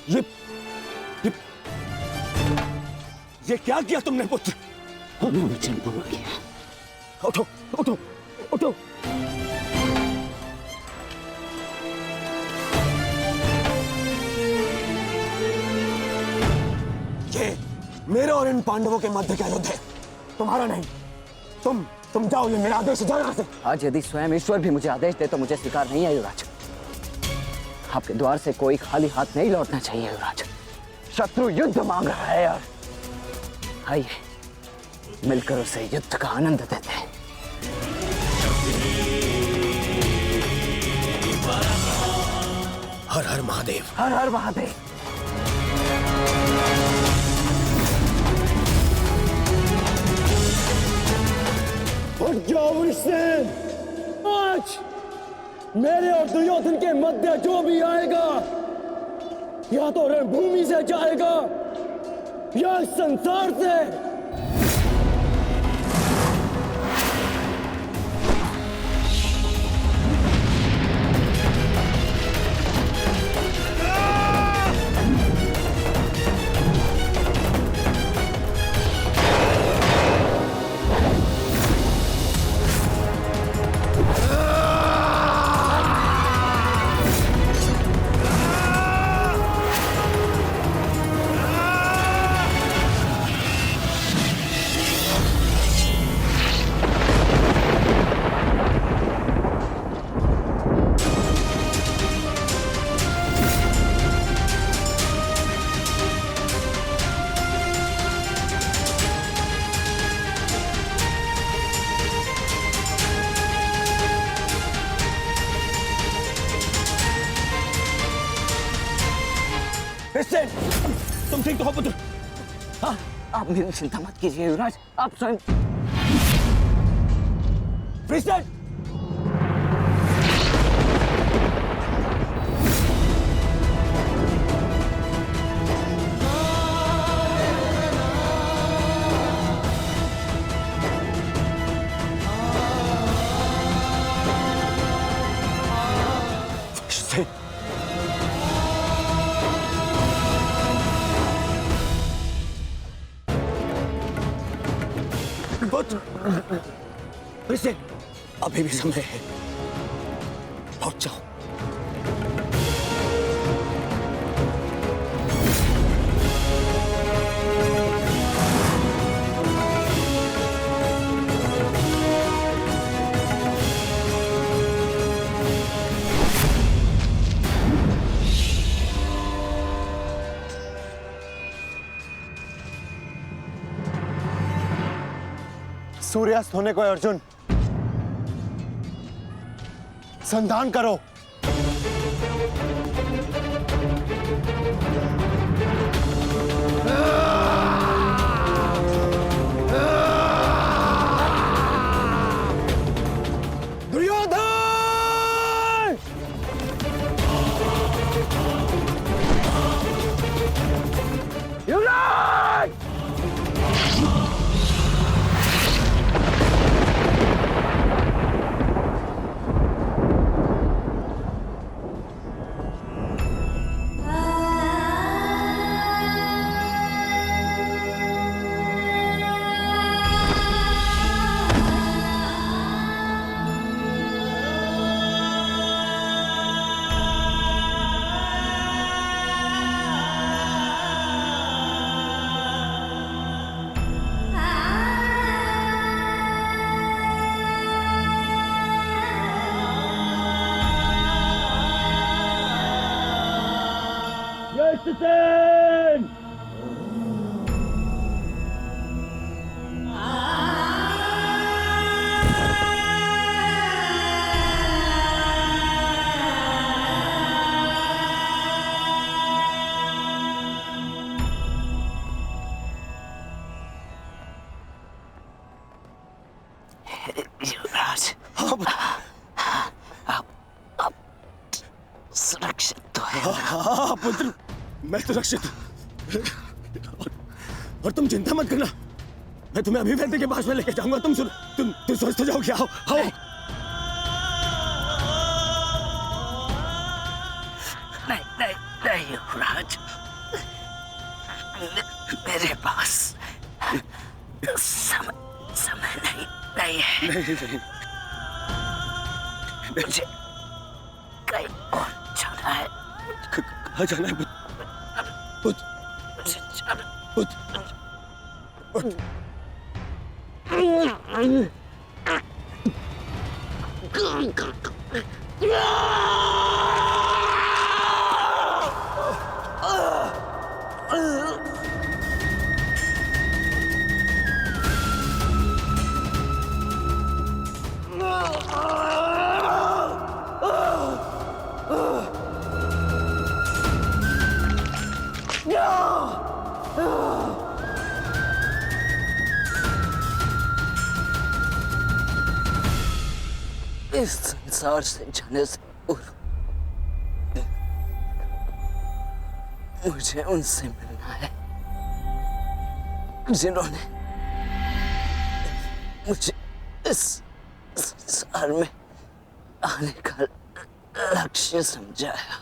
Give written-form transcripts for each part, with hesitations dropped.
ये ये क्या किया तुमने पुत्र? मुझे भूल गया। उठो उठो उठो। ये मेरे और इन पांडवों के मध्य का युद्ध है, तुम्हारा नहीं। तुम जाओ, ये मेरा आदेश है, जाओ यहाँ से। आज यदि स्वयं ईश्वर भी मुझे आदेश दे तो मुझे स्वीकार नहीं है युवराज। आपके द्वार से कोई खाली हाथ नहीं लौटना चाहिए युवराज। शत्रु युद्ध मांग रहा है यार। आइए मिलकर उसे युद्ध का आनंद देते हैं। हर हर महादेव, हर हर महादेव। उठ जाओ वृषसेन। आज मेरे और दुर्योधन के मध्य जो भी आएगा या तो रणभूमि से जाएगा या संसार से। तुम ठीक तो हो पुत्र? हाँ, आप मेरी चिंता मत कीजिए युवराज, आप स्वयं। वृषसेन, वृषसेन, अभी भी समय है, लौट जाओ। सूर्यास्त होने को है अर्जुन, संधान करो। दुर्योधन! युवराज! वृषसेन! युवराज, आप सुरक्षित तो है। हाँ पुत्र, मैं सुरक्षित हूँ। और तुम चिंता मत करना, मैं तुम्हें अभी वैद्य के पास में लेके जाऊंगा। तुम स्वस्थ हो जाओगे। आओ आओ। नहीं नहीं नहीं युवराज, मेरे पास समय नहीं है। नहीं। मुझे कहीं और जाना है। कहाँ जाना है बुद्ध? मुझे जाना बुद्ध। इस संसार से जाने से पूर्व मुझे उनसे मिलना है जिन्होंने मुझे इस संसार में आने का लक्ष्य समझाया।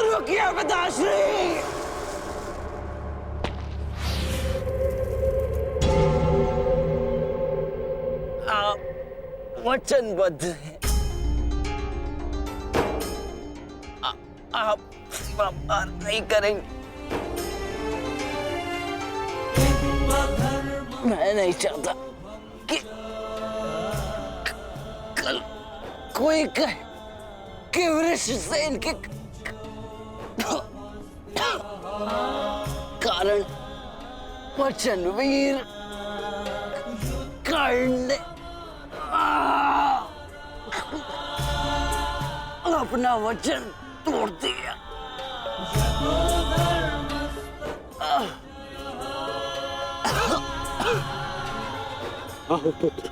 रुकिए पिताश्री। आप वचनबद्ध हैं। आप सीमा पार नहीं करेंगे। मैं नहीं चाहता कि कल कोई कहे कि वृक्ष से इनके कारण वचनवीर कर्ण ने अपना वचन तोड़ दिया। आओ पुत्र,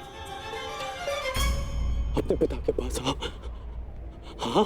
अपने पिता के पास आओ। हाँ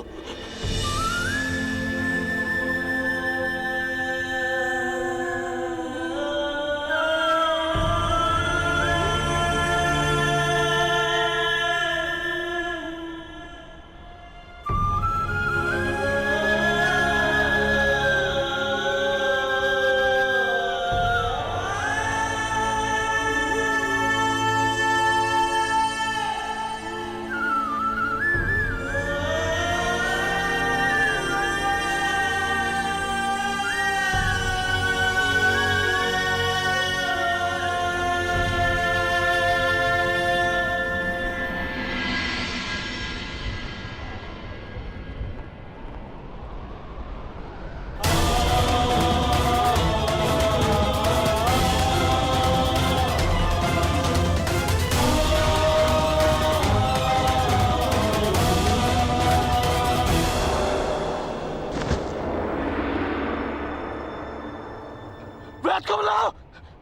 वैद को बुलाओ,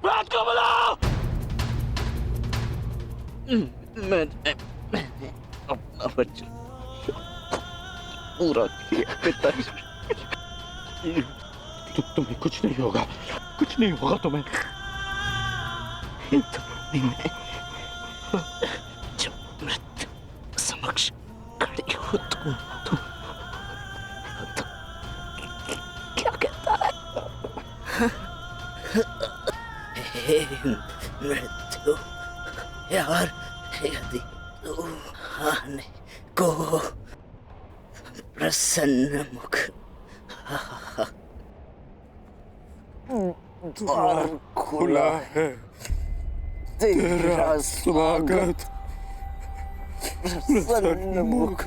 वैद को बुलाओ। मैंने अपना वचन पूरा किया पिताजी। तुम्हें कुछ नहीं होगा, कुछ नहीं होगा तुम्हें। में जब मृत्यु समक्ष खड़ी हो तो क्या कहता है? हे मृत्यु, यार यदि तू आने को प्रसन्न मुख द्वार खुला है, तेरा स्वागत प्रसन्न मुख।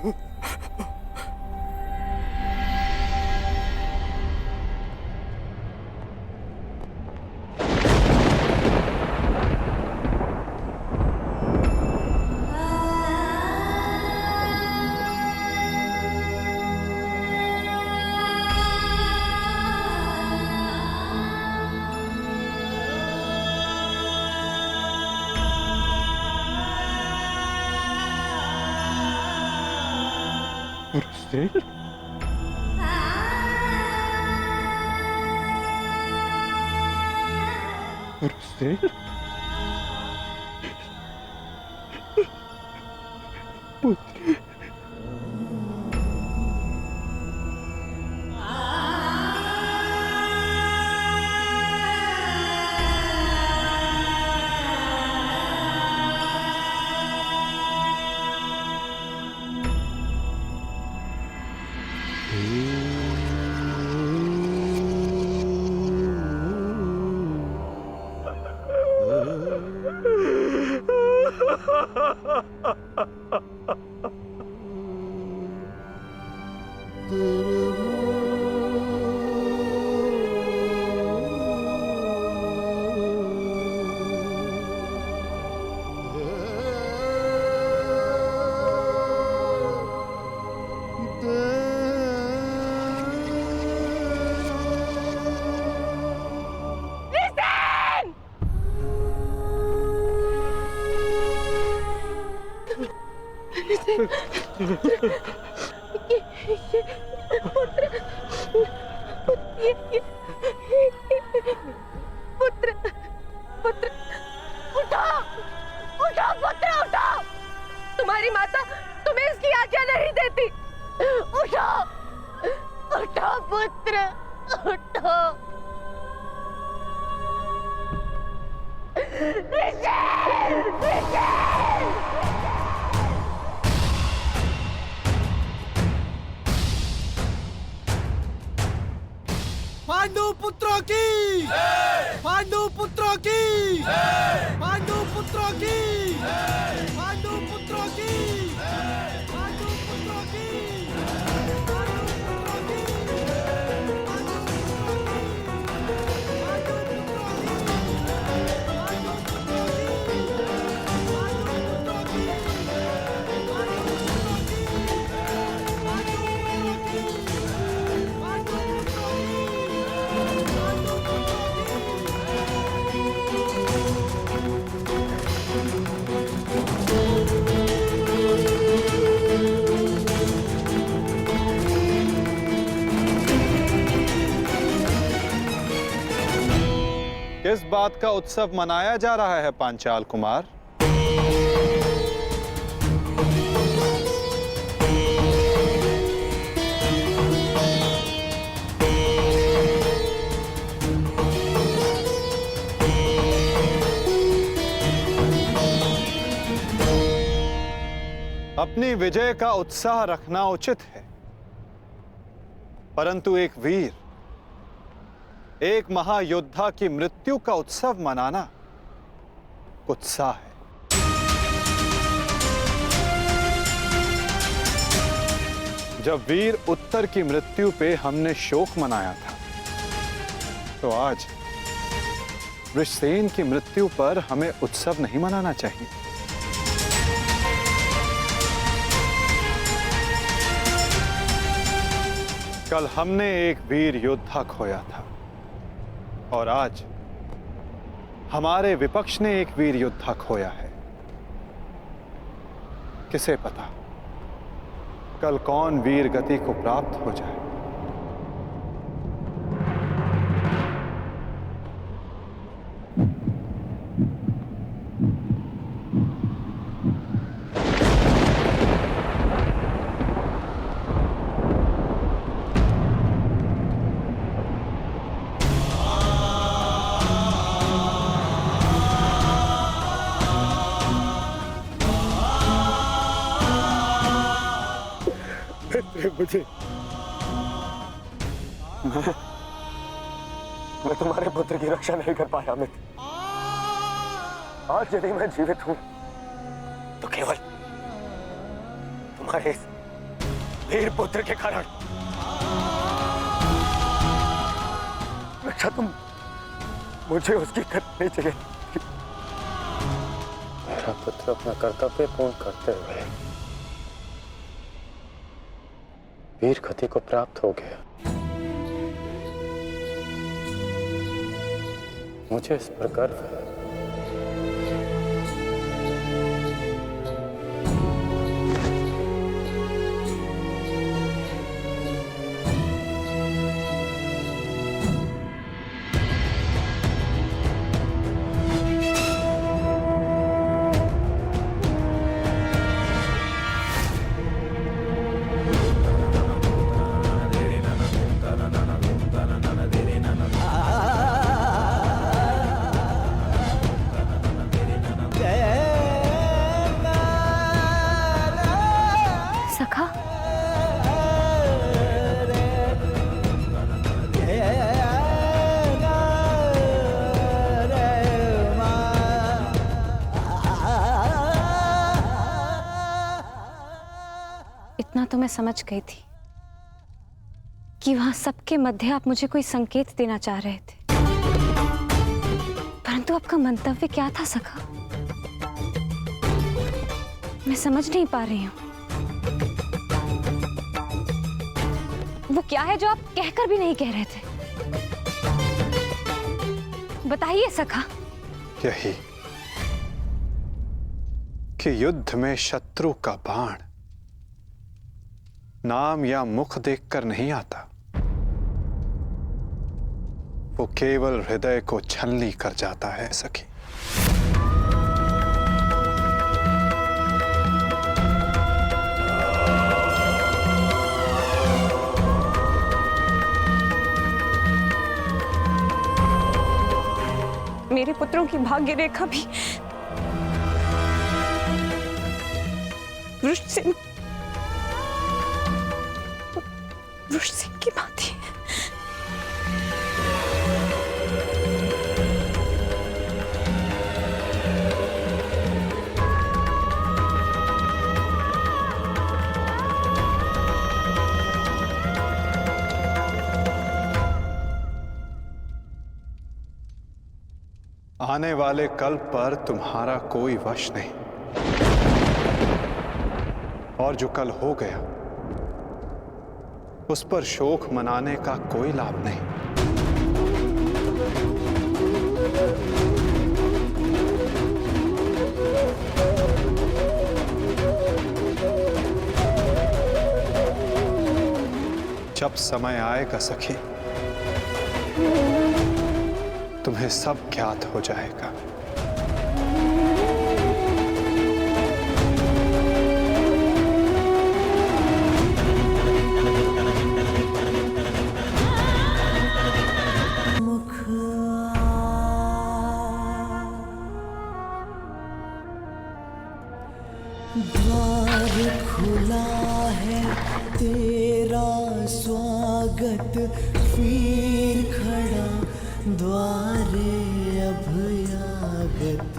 पुत्र, पुत्र, उठो, उठो पुत्र, उठो। तुम्हारी माता तुम्हें इसकी आज्ञा नहीं देती। उठो, उठो पुत्र, उठो। पांडु पुत्रों की, पांडु पुत्रों की, पांडु पुत्रों की, पांडु पुत्रों की, पांडु पुत्रों की, किस बात का उत्सव मनाया जा रहा है पांचाल कुमार? अपनी विजय का उत्साह रखना उचित है, परंतु एक वीर, एक महायोद्धा की मृत्यु का उत्सव मनाना उत्साह है। जब वीर उत्तर की मृत्यु पे हमने शोक मनाया था, तो आज वृषसेन की मृत्यु पर हमें उत्सव नहीं मनाना चाहिए। कल हमने एक वीर योद्धा खोया था और आज हमारे विपक्ष ने एक वीर योद्धा खोया है। किसे पता कल कौन वीर गति को प्राप्त हो जाए। मुझे मैं तुम्हारे पुत्र की रक्षा नहीं कर पाया अमित। आज यदि मैं जीवित हूं तो केवल तुम्हारे इस वीर पुत्र के कारण। रक्षा तुम मुझे उसकी करनी चाहिए। मेरा पुत्र अपना कर्तव्य पूर्ण करते हुए वीर गति को प्राप्त हो गया। मुझे इस पर गर्व है। इतना तो मैं समझ गई थी कि वहां सबके मध्य आप मुझे कोई संकेत देना चाह रहे थे, परंतु आपका मंतव्य क्या था सखा? मैं समझ नहीं पा रही हूं। वो क्या है जो आप कहकर भी नहीं कह रहे थे? बताइए सखा। यही कि युद्ध में शत्रु का बाण नाम या मुख देखकर नहीं आता, वो केवल हृदय को छलनी कर जाता है सखी। मेरे पुत्रों की भाग्य रेखा भी वृषसिंह की बात है। आने वाले कल पर तुम्हारा कोई वश नहीं, और जो कल हो गया उस पर शोक मनाने का कोई लाभ नहीं। जब समय आएगा सखी, तुम्हें सब ज्ञात हो जाएगा। द्वार खुला है तेरा स्वागत, वीर खड़ा द्वारे अभयागत।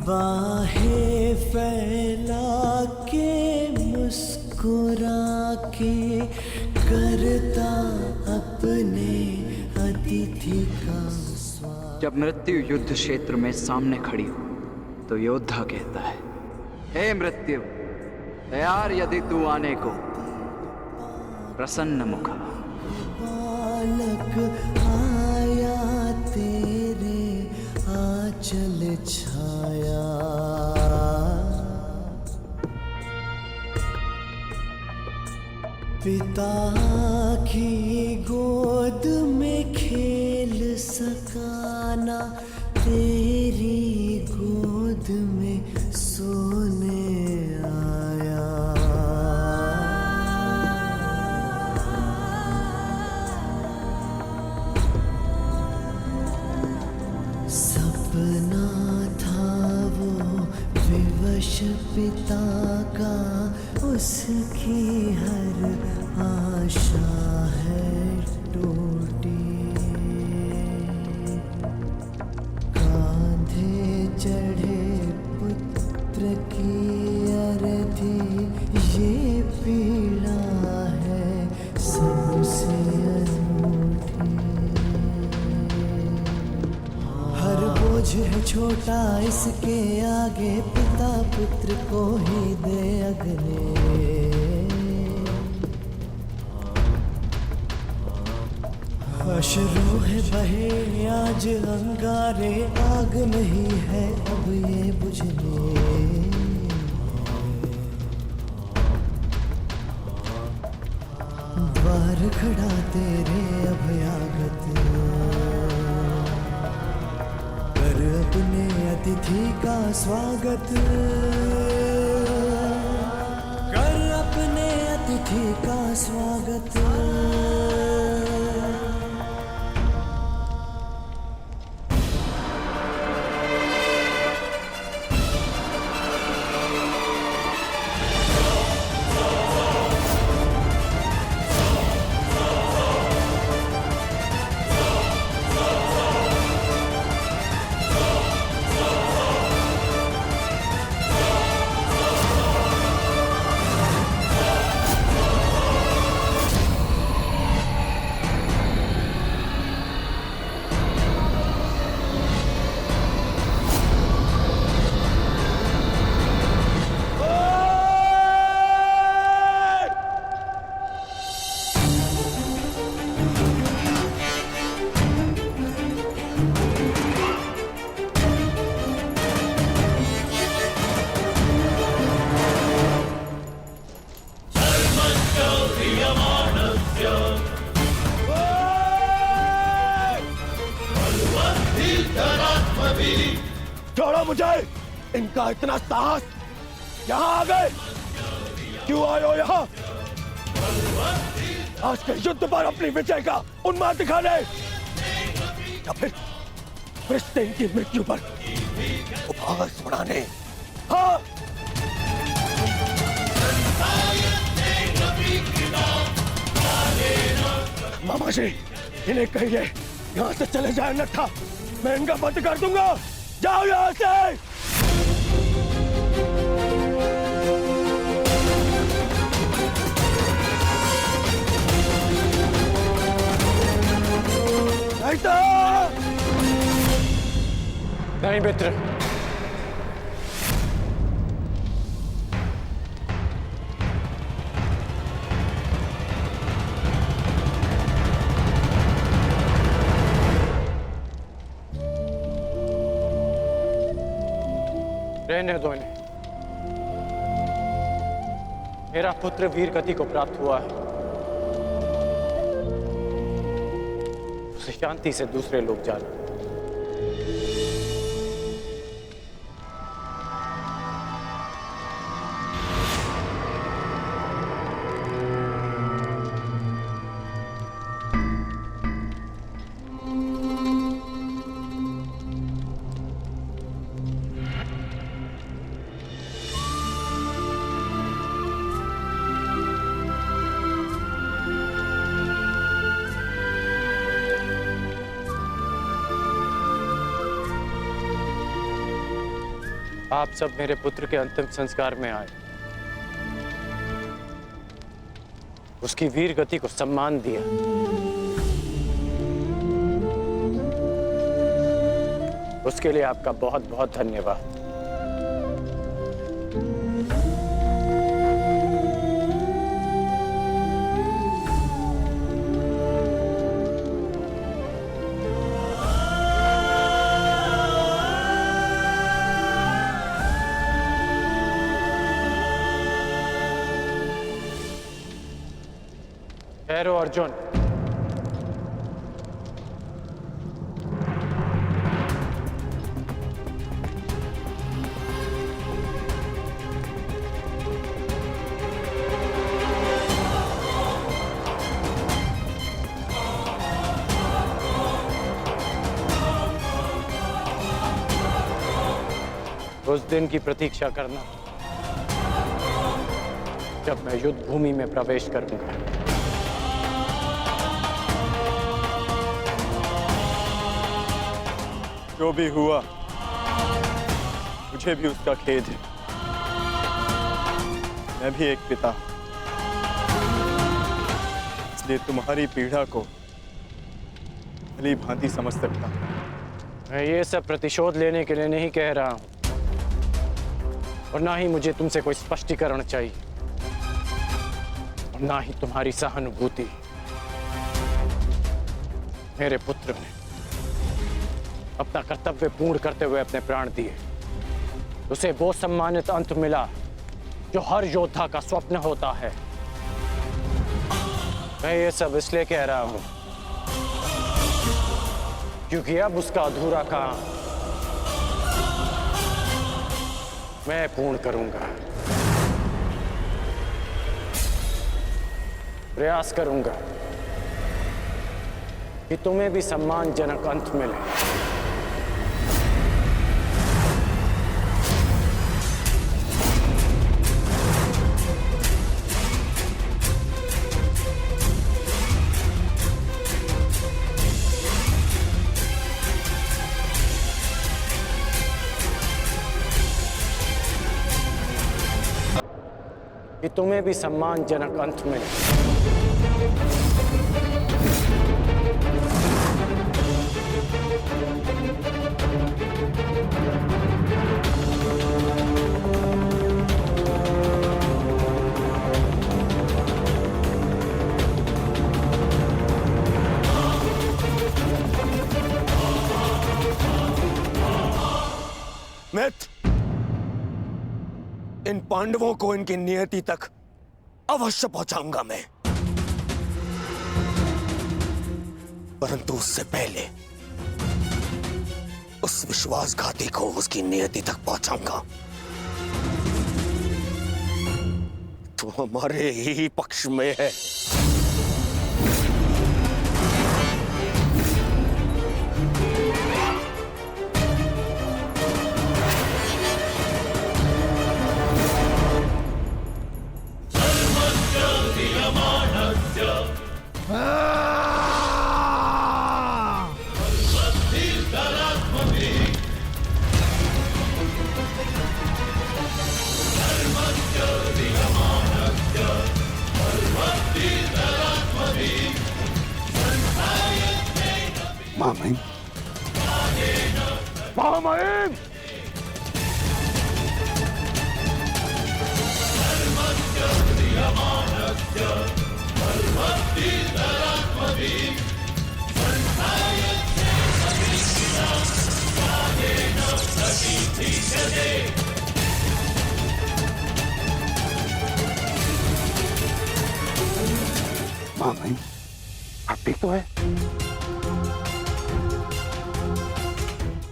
बाहें फैला के मुस्कुरा के करता अपने अतिथि का। जब मृत्यु युद्ध क्षेत्र में सामने खड़ी हो तो योद्धा कहता है, हे मृत्यु, तैयार यदि तू आने को। प्रसन्न मुखा बालक आया तेरे आंचल छाया। पिता की गोद में खेल सकाना, तेरी गोद में सोने आया। सपना था वो विवश पिता का, उसकी हर आशा है टूटी। कांधे चढ़े पुत्र की अर्थी, ये पीड़ा है सबसे अनूठी। हर बोझ है छोटा इसके आगे, पिता पुत्र को ही दे अगले। अश्रु है बहे आज अंगारे, आग नहीं है अब ये बुझने। द्वार खड़ा तेरे अभयागत, कर अपने अतिथि का स्वागत। कर अपने अतिथि का स्वागत। छोड़ो मुझे! इनका इतना साहस! यहाँ आ गए! क्यों आए हो यहाँ? आज के युद्ध पर अपनी विजय का उन्माद दिखाने, या फिर ब्रिस्टेन की मृत्यु पर उपहास उड़ाने? हाँ! मामा जी, इन्हें कहिए यहाँ से चले जाए, अन्यथा मैं इनका बंद कर दूंगा। जाओ यहाँ से! नहीं मित्र, रहने दो इन्हें। मेरा पुत्र वीर गति को प्राप्त हुआ है, उसे शांति से दूसरे लोग जाने। आप सब मेरे पुत्र के अंतिम संस्कार में आए, उसकी वीर गति को सम्मान दिया। उसके लिए आपका बहुत बहुत धन्यवाद। ठहरो अर्जुन। उस दिन की प्रतीक्षा करना जब मैं युद्ध भूमि में प्रवेश करूंगा। जो भी हुआ मुझे भी उसका खेद है। मैं भी एक पिता हूं, इसलिए तुम्हारी पीड़ा को भली भांति समझ सकता हूं। मैं ये सब प्रतिशोध लेने के लिए नहीं कह रहा हूं, और ना ही मुझे तुमसे कोई स्पष्टीकरण चाहिए, और ना ही तुम्हारी सहानुभूति। मेरे पुत्र ने अपना कर्तव्य पूर्ण करते हुए अपने प्राण दिए। उसे वो सम्मानित अंत मिला जो हर योद्धा का स्वप्न होता है। मैं ये सब इसलिए कह रहा हूं क्योंकि अब उसका अधूरा काम मैं पूर्ण करूंगा। प्रयास करूंगा कि तुम्हें भी सम्मानजनक अंत मिले। कि तुम्हें भी सम्मानजनक अंत मिले। मित्र, इन पांडवों को इनकी नियति तक अवश्य पहुंचाऊंगा मैं, परंतु उससे पहले उस विश्वासघाती को उसकी नियति तक पहुंचाऊंगा। तो हमारे ही पक्ष में है। महामहिम, महामहिम, महामहिम, आप ठीक तो है?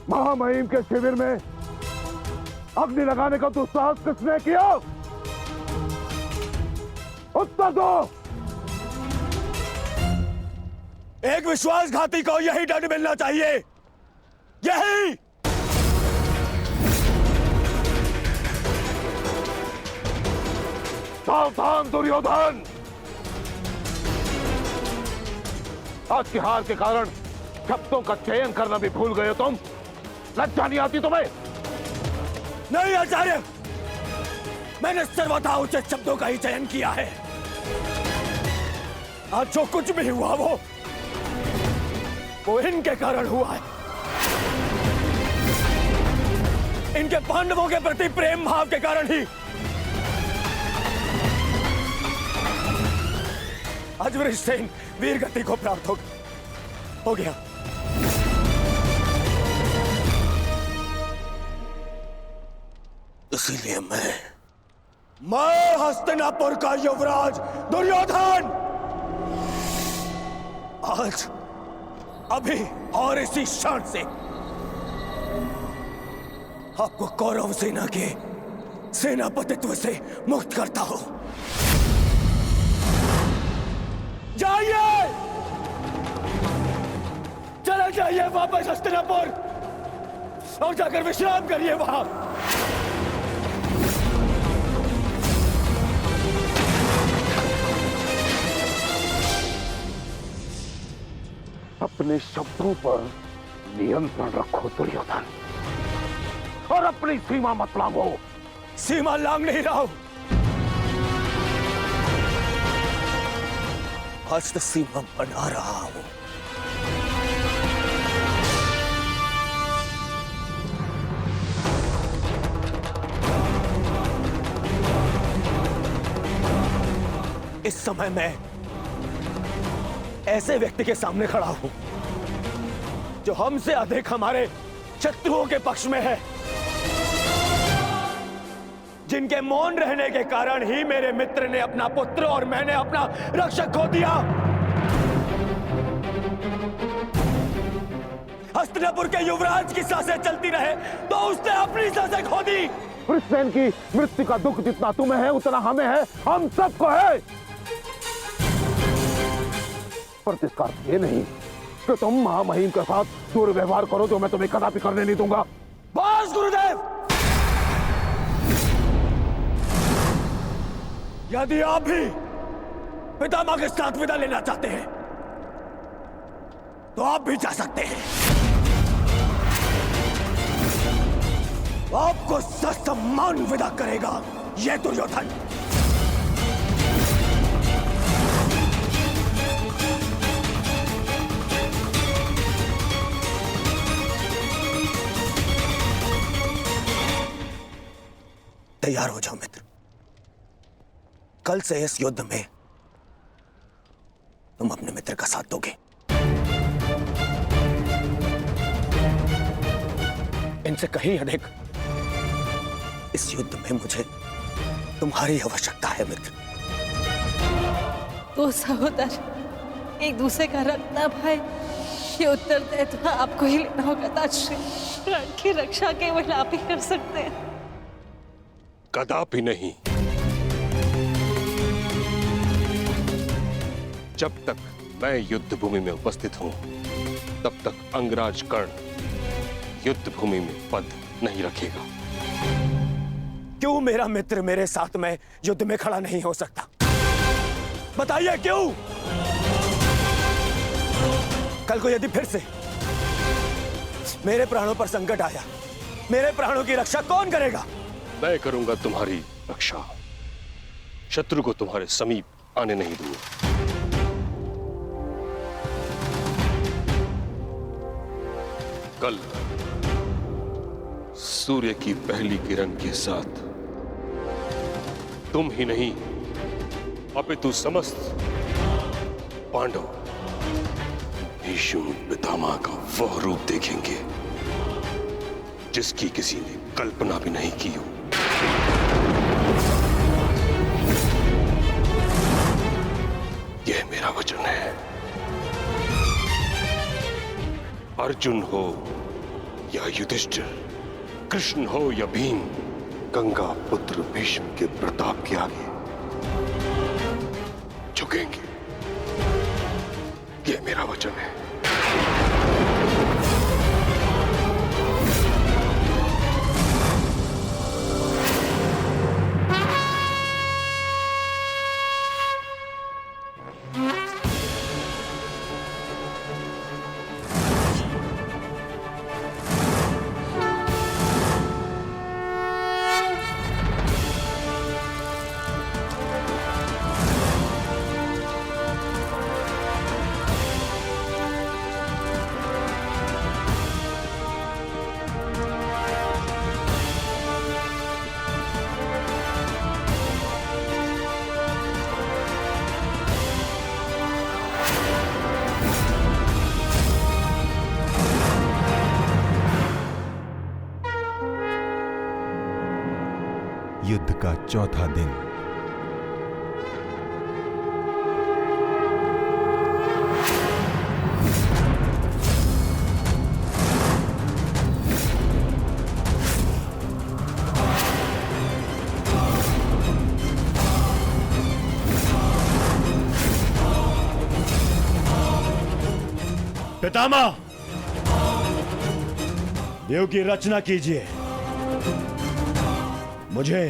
महामहिम के शिविर में अग्नि लगाने का दुस्साहस किसने किया? उत्तर दो। एक विश्वासघाती को यही दंड मिलना चाहिए, यही। सावधान दुर्योधन, आज की हार के कारण शब्दों का चयन करना भी भूल गए हो तुम। लज्जा नहीं आती तुम्हें? नहीं आचार्य, मैंने सर्वथा उचित शब्दों का ही चयन किया है। आज जो कुछ भी हुआ वो इनके कारण हुआ है। इनके पांडवों के प्रति प्रेम भाव के कारण ही आज वृषसेन वीर गति को प्राप्त हो गया। इसीलिए मैं हस्तिनापुर का युवराज दुर्योधन आज अभी और इसी क्षण से आपको कौरव सेना के सेनापतित्व से मुक्त करता हूं। जाइए, चले जाइए वापस हस्तिनापुर और जाकर विश्राम करिए वहां। अपने शब्दों पर नियंत्रण रखो दुर्योधन, और अपनी सीमा मत लांघो। सीमा लांघ नहीं रहा हूं, आज तो सीमा बना रहा हूं। इस समय मैं ऐसे व्यक्ति के सामने खड़ा हूं जो हमसे अधिक हमारे शत्रुओं के पक्ष में है, जिनके मौन रहने के कारण ही मेरे मित्र ने अपना पुत्र और मैंने अपना रक्षक खो दिया। हस्तिनापुर के युवराज की सांसें चलती रहे तो उसने अपनी सांसें खो दी। वृषसेन की मृत्यु का दुख जितना तुम्हें है उतना हमें है, हम सबको है। पर इसका अर्थ ये नहीं कि तुम महामहिम के साथ दुर्व्यवहार करो, जो मैं तुम्हें कदापि करने नहीं दूंगा। बस गुरुदेव, यदि आप भी पितामह के साथ विदा लेना चाहते हैं तो आप भी जा सकते हैं। आपको ससम्मान विदा करेगा यह दुर्योधन। तैयार हो जाओ मित्र, कल से इस युद्ध में तुम अपने मित्र का साथ दोगे। इनसे कहीं अधिक इस युद्ध में मुझे तुम्हारी आवश्यकता है मित्र। दो सहोदर एक दूसरे का रक्त न भाई, ये उत्तरदायित्व आपको ही लेना होगा ताजश्री। प्राण की रक्षा केवल आप ही कर सकते हैं। कदापि नहीं। जब तक मैं युद्ध भूमि में उपस्थित हूं तब तक अंगराज कर्ण युद्ध भूमि में पद नहीं रखेगा। क्यों मेरा मित्र मेरे साथ में युद्ध में खड़ा नहीं हो सकता? बताइए क्यों? कल को यदि फिर से मेरे प्राणों पर संकट आया, मेरे प्राणों की रक्षा कौन करेगा? मैं करूंगा तुम्हारी रक्षा, शत्रु को तुम्हारे समीप आने नहीं दूंगा। कल सूर्य की पहली किरण के साथ तुम ही नहीं अपितु समस्त पांडव भीष्म पितामह का वह रूप देखेंगे जिसकी किसी ने कल्पना भी नहीं की हो। यह मेरा वचन है। अर्जुन हो या युधिष्ठिर, कृष्ण हो या भीम, गंगा पुत्र भीष्म के प्रताप के आगे झुकेंगे। यह मेरा वचन है। युद्ध का चौथा दिन। पितामह, देव की रचना कीजिए। मुझे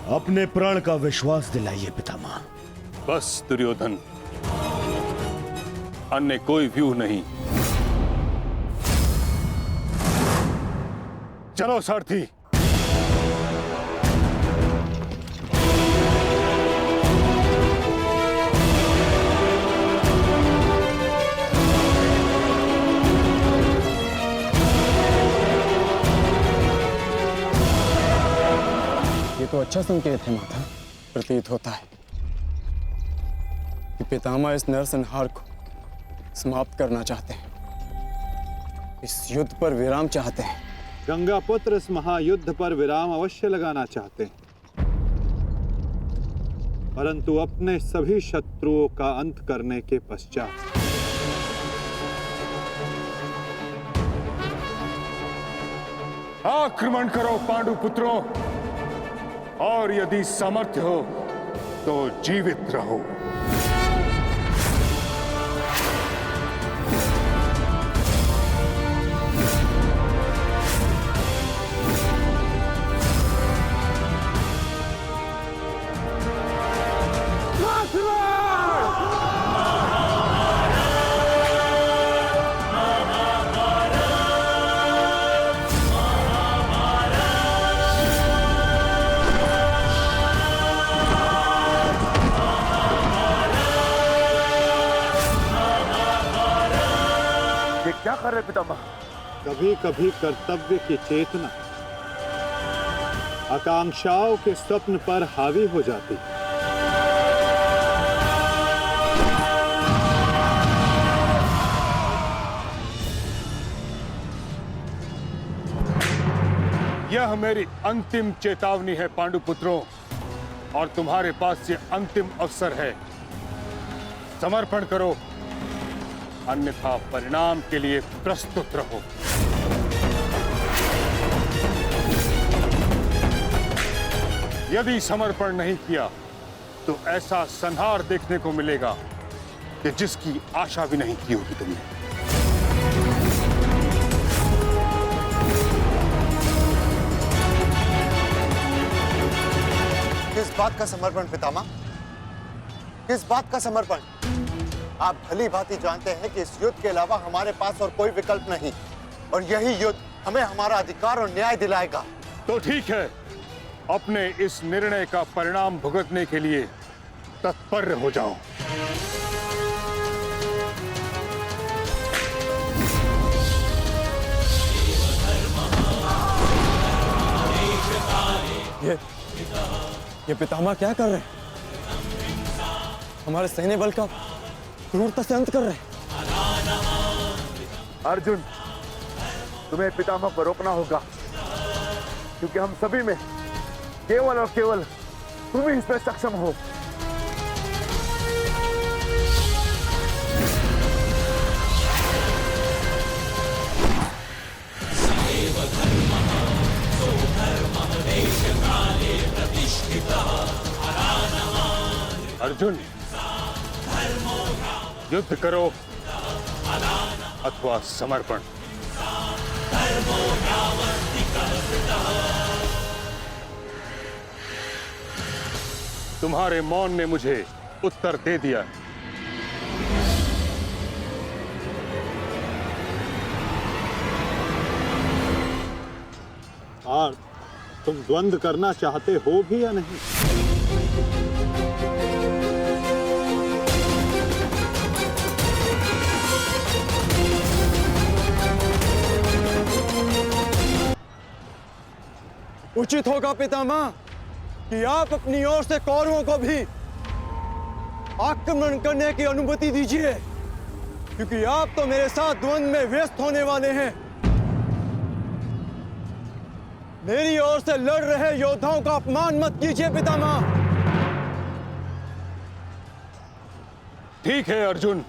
अपने प्राण का विश्वास दिलाइए पितामह। बस दुर्योधन, अन्य कोई व्यूह नहीं। चलो सारथी। ये तो अच्छा संकेत है माता। प्रतीत होता है कि पितामह इस नरसंहार को समाप्त करना चाहते हैं, इस युद्ध पर विराम चाहते हैं। गंगा पुत्र इस महायुद्ध पर विराम अवश्य लगाना चाहते हैं, परंतु अपने सभी शत्रुओं का अंत करने के पश्चात। आक्रमण करो पांडु पुत्रों, और यदि सामर्थ्य हो तो जीवित रहो। क्या कर रहे पितामह? कभी कभी कर्तव्य की चेतना आकांक्षाओं के स्वप्न पर हावी हो जाती। यह मेरी अंतिम चेतावनी है पांडुपुत्रों, और तुम्हारे पास ये अंतिम अवसर है। समर्पण करो, अन्यथा परिणाम के लिए प्रस्तुत रहो। यदि समर्पण नहीं किया तो ऐसा संहार देखने को मिलेगा कि जिसकी आशा भी नहीं की होगी तुमने। किस बात का समर्पण पितामह? किस बात का समर्पण? आप भली भांति जानते हैं कि इस युद्ध के अलावा हमारे पास और कोई विकल्प नहीं, और यही युद्ध हमें हमारा अधिकार और न्याय दिलाएगा। तो ठीक है, अपने इस निर्णय का परिणाम भुगतने के लिए तत्पर हो जाओ। ये पितामह क्या कर रहे हैं? हमारे सैन्य बल का क्रूरता से अंत कर रहे हैं। अर्जुन, तुम्हें पितामह को रोकना होगा, क्योंकि हम सभी में केवल और केवल तुम ही इसमें सक्षम हो। अर्जुन, युद्ध करो अथवा समर्पण। तुम्हारे मौन ने मुझे उत्तर दे दिया। और तुम द्वंद्व करना चाहते हो भी या नहीं? उचित होगा पितामह कि आप अपनी ओर से कौरवों को भी आक्रमण करने की अनुमति दीजिए, क्योंकि आप तो मेरे साथ द्वंद्व में व्यस्त होने वाले हैं। मेरी ओर से लड़ रहे योद्धाओं का अपमान मत कीजिए पितामह। ठीक है अर्जुन,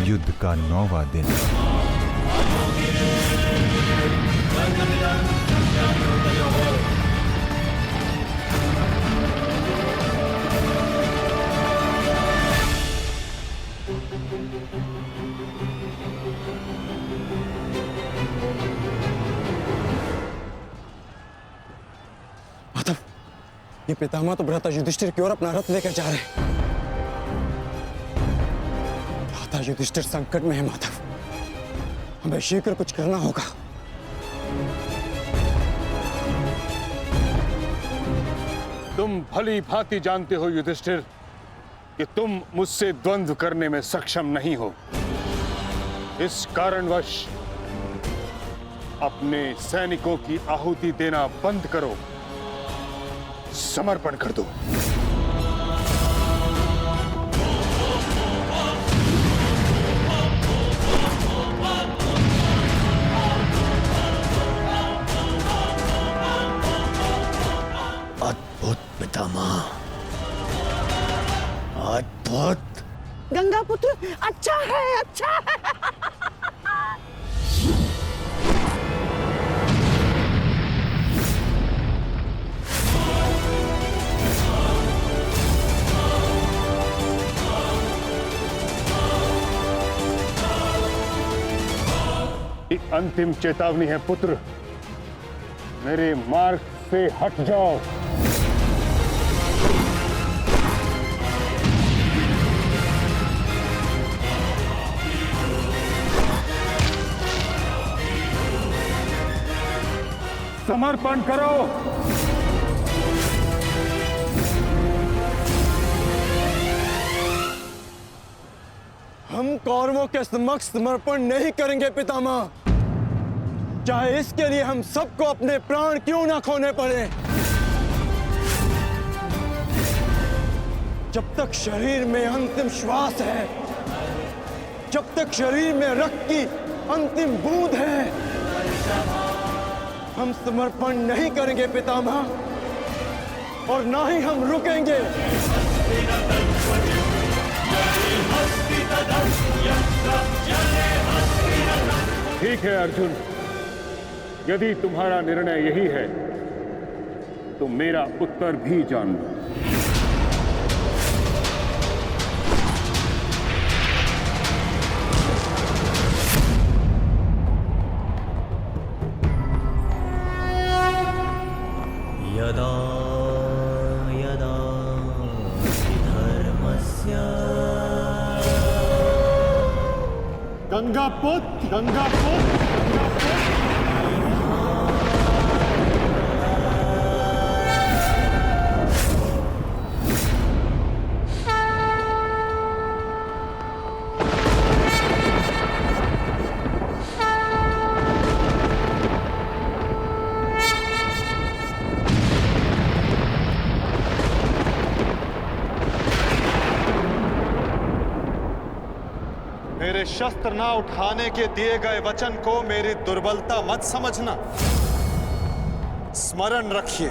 युद्ध का 9वां दिन। माधव, ये पितामह तो भ्राता युधिष्ठिर की ओर अपना रथ लेकर जा रहे हैं। भ्राता युधिष्ठिर संकट में है माधव, हमें शीघ्र कुछ करना होगा। तुम भली भांति जानते हो युधिष्ठिर कि तुम मुझसे द्वंद्व करने में सक्षम नहीं हो। इस कारणवश अपने सैनिकों की आहुति देना बंद करो, समर्पण कर दो। अद्भुत पितामह, अद्भुत। गंगा पुत्र अच्छा है, अच्छा है। ये अंतिम चेतावनी है पुत्र, मेरे मार्ग से हट जाओ। समर्पण करो। हम कौरवों के समक्ष समर्पण नहीं करेंगे पितामह, चाहे इसके लिए हम सबको अपने प्राण क्यों ना खोने पड़े। जब तक शरीर में अंतिम श्वास है, जब तक शरीर में रक्त की अंतिम बूंद है, हम समर्पण नहीं करेंगे पितामह, और ना ही हम रुकेंगे। ठीक है अर्जुन, यदि तुम्हारा निर्णय यही है तो मेरा उत्तर भी जान लो। यदा यदा धर्मस्य गंगापुत्र, गंगापुत्र। मेरे शस्त्र ना उठाने के दिए गए वचन को मेरी दुर्बलता मत समझना। स्मरण रखिए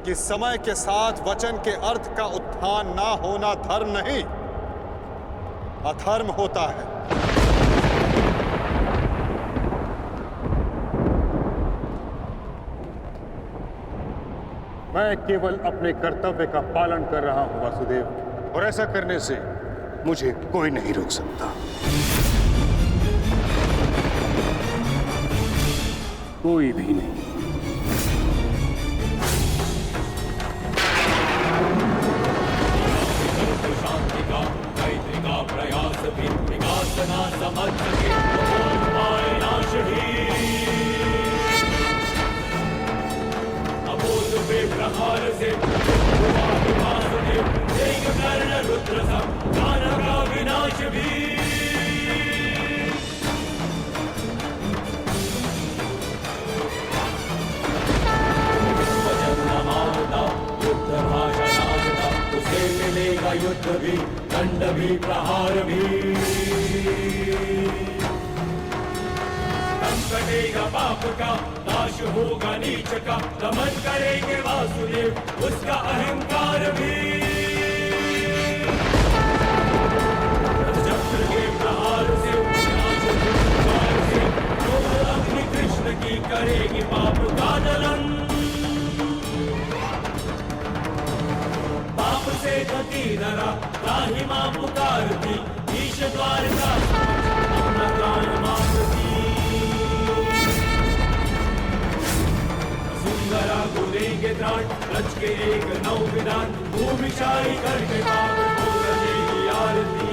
कि समय के साथ वचन के अर्थ का उत्थान ना होना धर्म नहीं, अधर्म होता है। मैं केवल अपने कर्तव्य का पालन कर रहा हूं वासुदेव, और ऐसा करने से मुझे कोई नहीं रोक सकता। कोई भी नहीं। शांति का मैत्री का प्रयास भी विकास ना समझ सके नाश ही अबोध पे प्रहार से कर्ण रुद्र सब दानव का विनाश भी। युद्ध भाषा उसे मिलेगा युद्ध भी, दंड भी, प्रहार भी। कटेगा पाप का, नाश होगा नीच का, दमन करेंगे वासुदेव उसका अहंकार भी। चक्र के प्रहार से, अग्नि कृष्ण की करेगी पाप का दलन। पाप से गति डरा, राही मां पुकारती, ईश द्वार का अपना प्राण मांगती। सुंदरा गुलेंगे त्राण, रच के एक नौ विधान, भूमिशाई करके पावन को रचेगी आरती।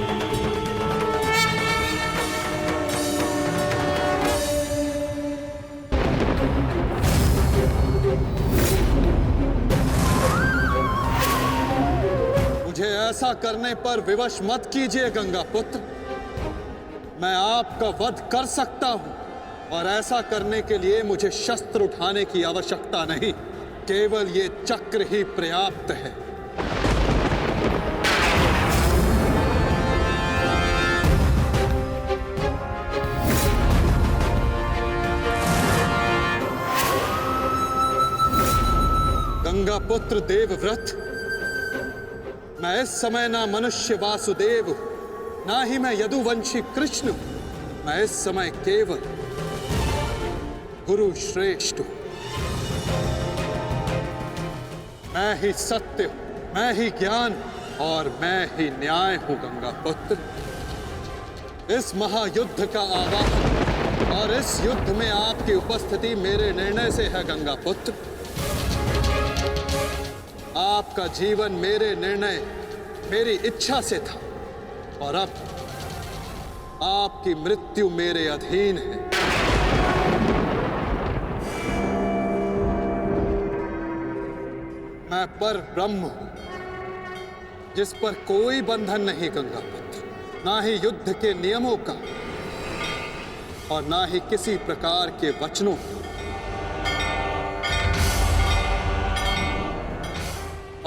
मुझे ऐसा करने पर विवश मत कीजिए गंगा पुत्र। मैं आपका वध कर सकता हूं, और ऐसा करने के लिए मुझे शस्त्र उठाने की आवश्यकता नहीं, केवल ये चक्र ही पर्याप्त है। गंगा पुत्र देवव्रत, मैं इस समय ना मनुष्य वासुदेव, ना ही मैं यदुवंशी कृष्ण, मैं इस समय केवल गुरु श्रेष्ठ हूं। मैं ही सत्य हूं, मैं ही ज्ञान और मैं ही न्याय हूं गंगा पुत्र। इस महायुद्ध का आवाहन और इस युद्ध में आपकी उपस्थिति मेरे निर्णय से है गंगा पुत्र। आपका जीवन मेरे निर्णय, मेरी इच्छा से था, और अब आपकी मृत्यु मेरे अधीन है। मैं पर ब्रह्म हूं, जिस पर कोई बंधन नहीं गंगा पुत्र, ना ही युद्ध के नियमों का और ना ही किसी प्रकार के वचनों का।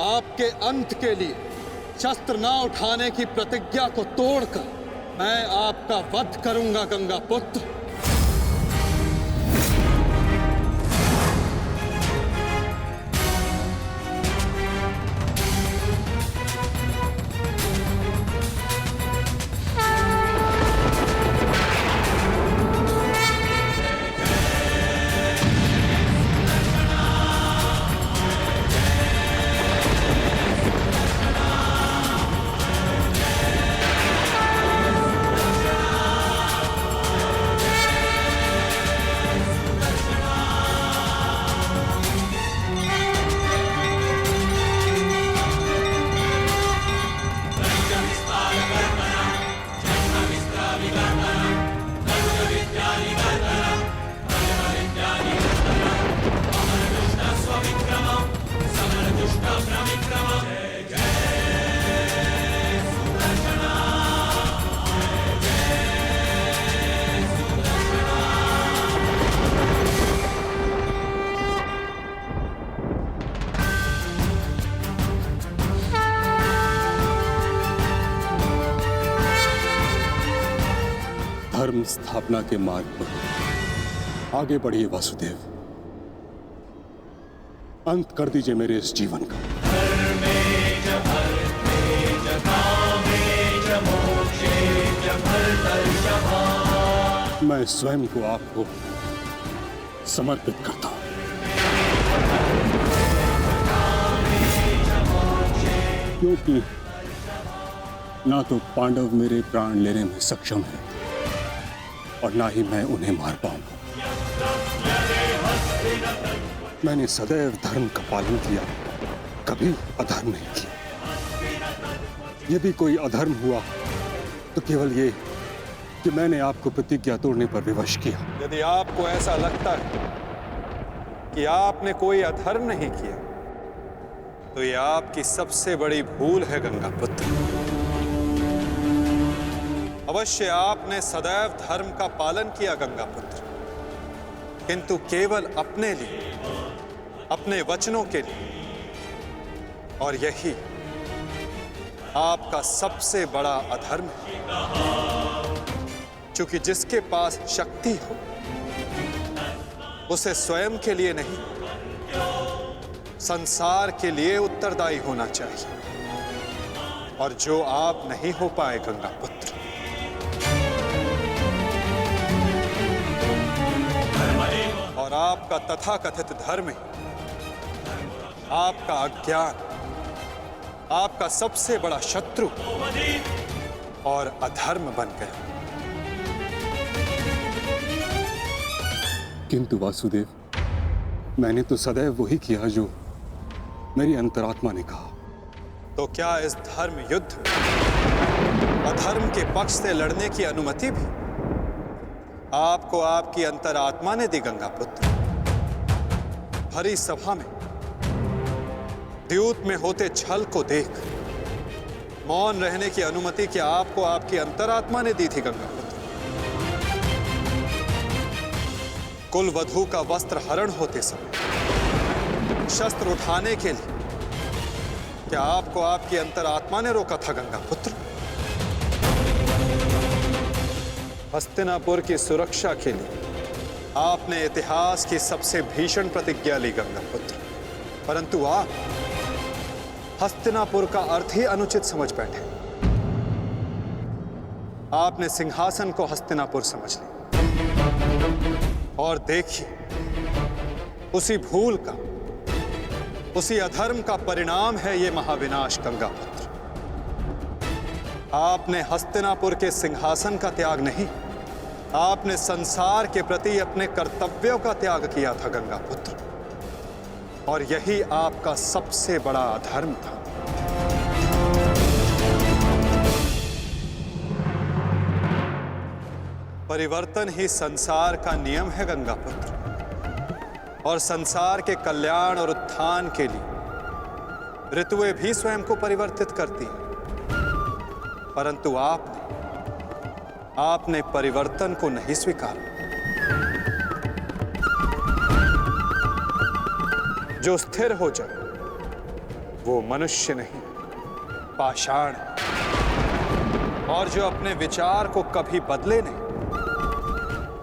आपके अंत के लिए शस्त्र ना उठाने की प्रतिज्ञा को तोड़कर मैं आपका वध करूंगा गंगा पुत्र। धर्म स्थापना के मार्ग पर आगे बढ़िए वासुदेव। अंत कर दीजिए मेरे इस जीवन का। मैं स्वयं को आपको समर्पित करता हूं। क्योंकि ना तो पांडव मेरे प्राण लेने में सक्षम है और ना ही मैं उन्हें मार पाऊंगा। मैंने सदैव धर्म का पालन किया, कभी अधर्म नहीं किया। यदि कोई अधर्म हुआ तो केवल ये कि मैंने आपको प्रतिज्ञा तोड़ने पर विवश किया। यदि आपको ऐसा लगता है कि आपने कोई अधर्म नहीं किया, तो यह आपकी सबसे बड़ी भूल है गंगा पुत्र। अवश्य आपने सदैव धर्म का पालन किया गंगा पुत्र, किंतु केवल अपने लिए, अपने वचनों के लिए। और यही आपका सबसे बड़ा अधर्म है, क्योंकि जिसके पास शक्ति हो उसे स्वयं के लिए नहीं, संसार के लिए उत्तरदायी होना चाहिए, और जो आप नहीं हो पाए गंगा पुत्र। और आपका तथाकथित धर्म ही आपका अज्ञान, आपका सबसे बड़ा शत्रु और अधर्म बन गया। किंतु वासुदेव, मैंने तो सदैव वही किया जो मेरी अंतरात्मा ने कहा। तो क्या इस धर्म युद्ध में अधर्म के पक्ष से लड़ने की अनुमति भी आपको आपकी अंतरात्मा ने दी गंगा पुत्र? भरी सभा में द्यूत में होते छल को देख मौन रहने की अनुमति क्या आपको आपकी अंतरात्मा ने दी थी गंगा पुत्र? कुल वधू का वस्त्र हरण होते समय शस्त्र उठाने के लिए क्या आपको आपकी अंतरात्मा ने रोका था गंगा पुत्र? हस्तिनापुर की सुरक्षा के लिए आपने इतिहास की सबसे भीषण प्रतिज्ञा ली गंगा पुत्र, परंतु आप हस्तिनापुर का अर्थ ही अनुचित समझ बैठे। आपने सिंहासन को हस्तिनापुर समझ लिया, और देखिए उसी भूल का, उसी अधर्म का परिणाम है ये महाविनाश गंगा पुत्र। आपने हस्तिनापुर के सिंहासन का त्याग नहीं, आपने संसार के प्रति अपने कर्तव्यों का त्याग किया था गंगा पुत्र, और यही आपका सबसे बड़ा अधर्म था। परिवर्तन ही संसार का नियम है गंगा पुत्र, और संसार के कल्याण और उत्थान के लिए ऋतुएं भी स्वयं को परिवर्तित करती हैं, परंतु आपने परिवर्तन को नहीं स्वीकारा। जो स्थिर हो जाए वो मनुष्य नहीं, पाषाण है, और जो अपने विचार को कभी बदले नहीं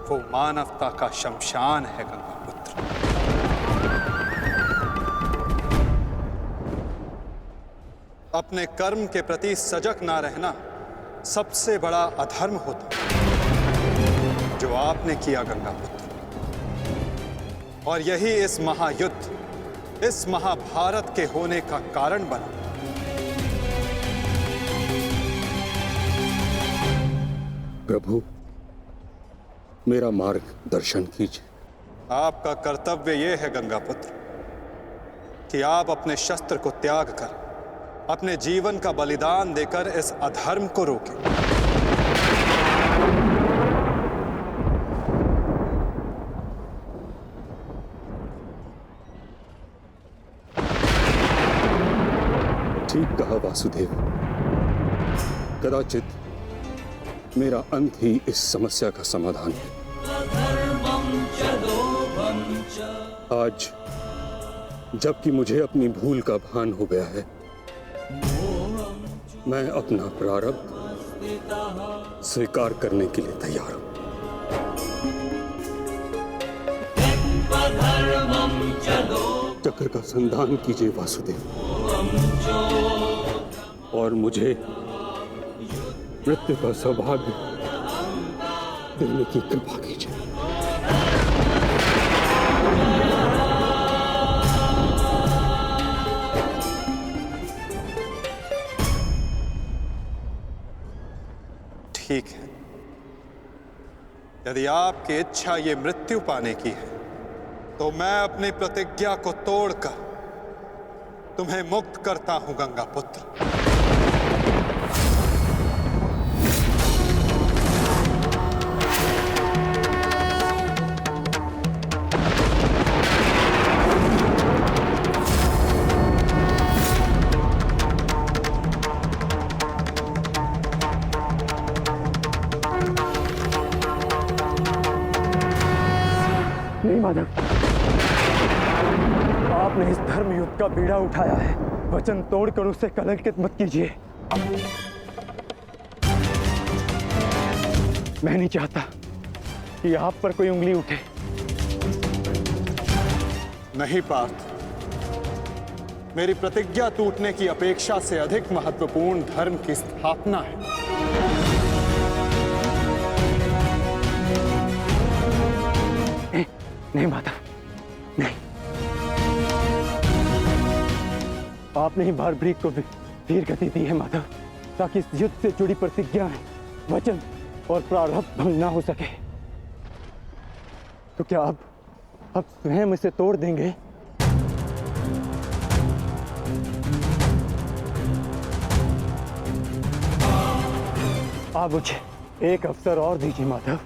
वो मानवता का शमशान है गंगा पुत्र। अपने कर्म के प्रति सजग ना रहना सबसे बड़ा अधर्म होता जो आपने किया गंगा पुत्र, और यही इस महायुद्ध, इस महाभारत के होने का कारण बना। प्रभु, मेरा मार्ग दर्शन कीजिए। आपका कर्तव्य यह है गंगा पुत्र कि आप अपने शस्त्र को त्याग कर अपने जीवन का बलिदान देकर इस अधर्म को रोकें। ठीक कहा वासुदेव, कदाचित मेरा अंत ही इस समस्या का समाधान है। आज जबकि मुझे अपनी भूल का भान हो गया है, मैं अपना प्रारब्ध स्वीकार करने के लिए तैयार हूं। चक्र का संधान कीजिए वासुदेव, और मुझे मृत्यु का सौभाग्य देने की कृपा कीजिए। ठीक है, यदि आपकी इच्छा ये मृत्यु पाने की है तो मैं अपनी प्रतिज्ञा को तोड़कर तुम्हें मुक्त करता हूं गंगा पुत्र। नहीं माधव, आपने इस धर्म युद्ध का बीड़ा उठाया है, वचन तोड़कर उसे कलंकित मत कीजिए। मैं नहीं चाहता कि आप पर कोई उंगली उठे। नहीं पार्थ, मेरी प्रतिज्ञा टूटने की अपेक्षा से अधिक महत्वपूर्ण धर्म की स्थापना है। नहीं माधव, नहीं। आपने ही भारभ्रीक को वीर गति दी है माधव, ताकि इस युद्ध से जुड़ी प्रतिज्ञाएं, वचन और प्रारब्ध भंग ना हो सके। तो क्या आप स्वयं इसे तोड़ देंगे? आप मुझे एक अवसर और दीजिए माधव।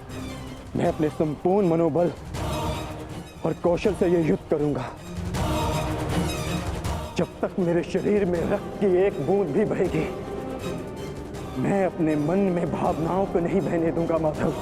मैं अपने संपूर्ण मनोबल और कौशल से यह युद्ध करूंगा। जब तक मेरे शरीर में रक्त की एक बूंद भी बहेगी, मैं अपने मन में भावनाओं को नहीं बहने दूंगा माधव।